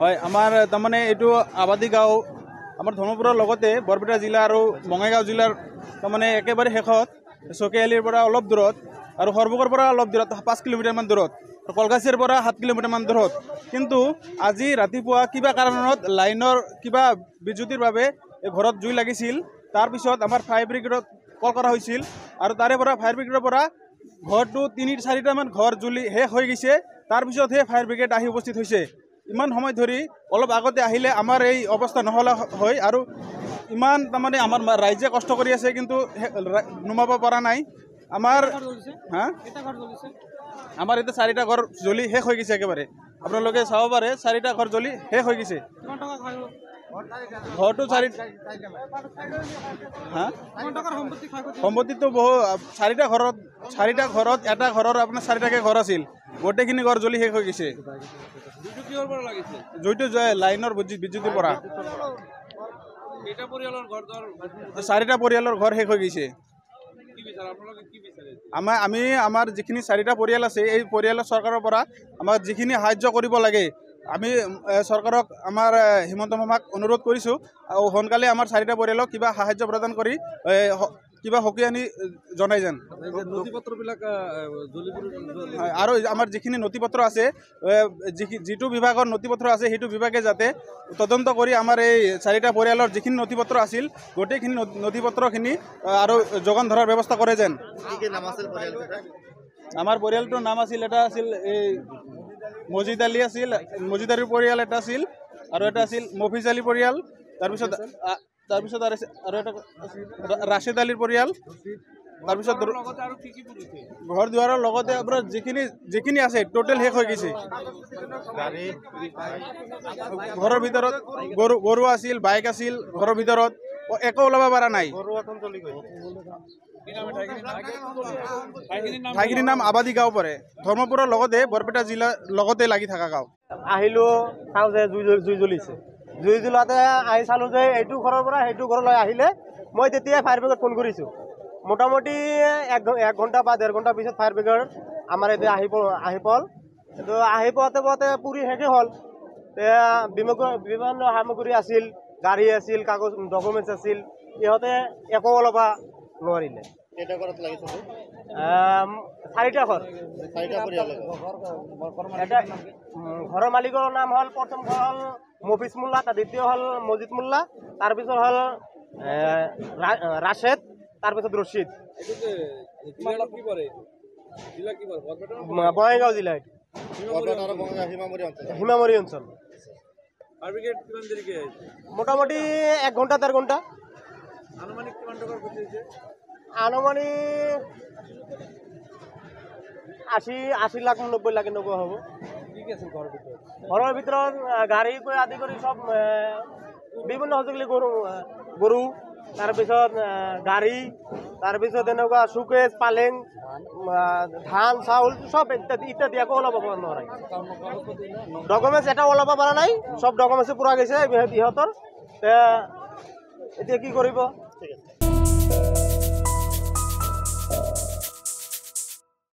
হয় আমাৰ তাৰমানে এইটো আবাদী গাঁও আমাৰ ধৰ্মপুৰৰ লগতে বৰপেটা জিলা আৰু বঙাইগাঁও জিলাৰ তাৰমানে একেবাৰে শেষত চকিয়ালিৰ পৰা অলপ দূৰত আৰু সৰভোগৰ পৰা অলপ দূৰত 5 কিলোমিটাৰমান দূৰত আৰু কলগাছিৰ পৰা 7 কিলোমিটাৰমান দূৰত। কিন্তু আজি ৰাতিপুৱা কিবা কাৰণত লাইনৰ কিবা বিদ্যুতিৰ বাবে ঘৰত জুই লাগিছিল। তাৰপিছত আমাৰ ফায়াৰ ব্ৰিগেডত কল কৰা হৈছিল আৰু তাৰে পৰা ফায়াৰ ব্ৰিগেডৰ পৰা ঘৰটো 3-4টামান ঘৰ জ্বলি শেষ হৈ গৈছে। তাৰপিছতহে ফায়াৰ ব্ৰিগেড আহি উপস্থিত হৈছে। ইমান সময় ধৰি অলপ আগতে আহিলে আমাৰ এই অৱস্থা নহ'লে হয় আৰু ইমান তাৰমানে আমাৰ ৰাইজে কষ্ট কৰি আছে কিন্তু নুমাব পৰা নাই। আমাৰ আমাৰ এতিয়া 4টা ঘৰ জ্বলি শেষ হৈ গৈছে একেবাৰে। আপোনালোকে চাব পাৰে 4টা ঘৰ জ্বলি শেষ হৈ গৈছে। ঘৰটো সম্পত্তিটো বহু 4টা ঘৰত এটা ঘৰৰ আপোনাৰ 4টাকৈ ঘৰ আছিল। গোটেইখিনি ঘৰ জ্বলি শেষ হৈ গৈছে। জুইটো লাইনৰ বিদ্যুতিৰ পৰা 4টা পৰিয়ালৰ ঘৰ শেষ হৈ গৈছে। আমাৰ যিখিনি 4টা পৰিয়াল আছে এই পৰিয়ালৰ চৰকাৰৰ পৰা আমাক যিখিনি সাহায্য কৰিব লাগে আমি চৰকাৰক আমাৰ হিমন্ত মামাক অনুৰোধ কৰিছোঁ আৰু সোনকালে আমাৰ 4টা পৰিয়ালক কিবা সাহায্য প্ৰদান কৰি কিবা সকিয়াই আনি জনাই যেন। আৰু আমাৰ যিখিনি নথি পত্ৰ আছে যিটো বিভাগৰ নথি পত্ৰ আছে সেইটো বিভাগে যাতে তদন্ত কৰি আমাৰ এই 4টা পৰিয়ালৰ যিখিনি নথি পত্ৰ আছিল গোটেইখিনি নথি পত্ৰখিনি আৰু যোগান ধৰাৰ ব্যৱস্থা কৰে যেন। আমাৰ পৰিয়ালটোৰ নাম আছিল এটা আছিল এই মজিদ আলী আছিল, মজিদ আলীৰ পৰিয়াল এটা আছিল আৰু এটা আছিল মফিজ আলী পৰিয়াল। তাৰপিছত আৰু এটা ৰাশেদ আলীৰ পৰিয়াল। তাৰপিছত ঘৰ দুৱাৰৰ লগতে আপোনাৰ যিখিনি আছে টোটেল শেষ হৈ গৈছে। ঘৰৰ ভিতৰত গৰু আছিল, বাইক আছিল, ঘৰৰ ভিতৰত একো ওলাব পৰা নাই। ঠাইখিনিৰ নাম আবাদী গাঁও পৰে, ধৰ্মপুৰৰ লগতে বৰপেটা জিলাৰ লগতে লাগি থকা গাঁও। আহিলোঁ চাওঁ যে জুই জ্বলিছে। জুই জ্বলাতে আহি চালোঁ যে এইটো ঘৰৰ পৰা সেইটো ঘৰলৈ আহিলে। মই তেতিয়াই ফায়াৰ ব্ৰিগেড ফোন কৰিছোঁ। মোটামুটি 1 ঘণ্টা বা 1.5 ঘণ্টাৰ পিছত ফায়াৰ ব্ৰিগেড আমাৰ এতিয়া আহি পল। কিন্তু আহি পোৱাতে পুৰি শেষে হ'ল। বিভিন্ন সামগ্ৰী আছিল, গাড়ী আছিল, কাগজ ডকুমেণ্টছ আছিল, ইহঁতে একো ওলাব নোৱাৰিলে। 4টা ঘৰ। ঘৰৰ মালিকৰ নাম হ'ল প্ৰথম ঘৰ হ'ল মফিজ মোল্লা, দ্বিতীয় হ'ল মজিদ মোল্লা, তাৰপিছত হ'ল ৰাশেদ, তাৰপিছত ৰচিদ। বঙাইগাঁও জিলা, হিমামৰি অঞ্চল। মোটামুটি 1 ঘণ্টা 1.5 ঘণ্টা। আনুমানিক 80 লাখ 90 লাখ এনেকুৱা হ'ব। ঘৰৰ ভিতৰত গাড়ী আদি কৰি চব বিভিন্ন সঁজুলি, গৰু তাৰপিছত গাড়ী, তাৰপিছত এনেকুৱা চুকেছ, পালেং, ধান চাউল চব ইত্যাদি একো ওলাব পৰা নোৱাৰে। ডকুমেণ্টছ এটা ওলাব পৰা নাই, চব ডকুমেণ্টছ পুৰা গৈছে ইহঁতৰ। এতিয়া কি কৰিব?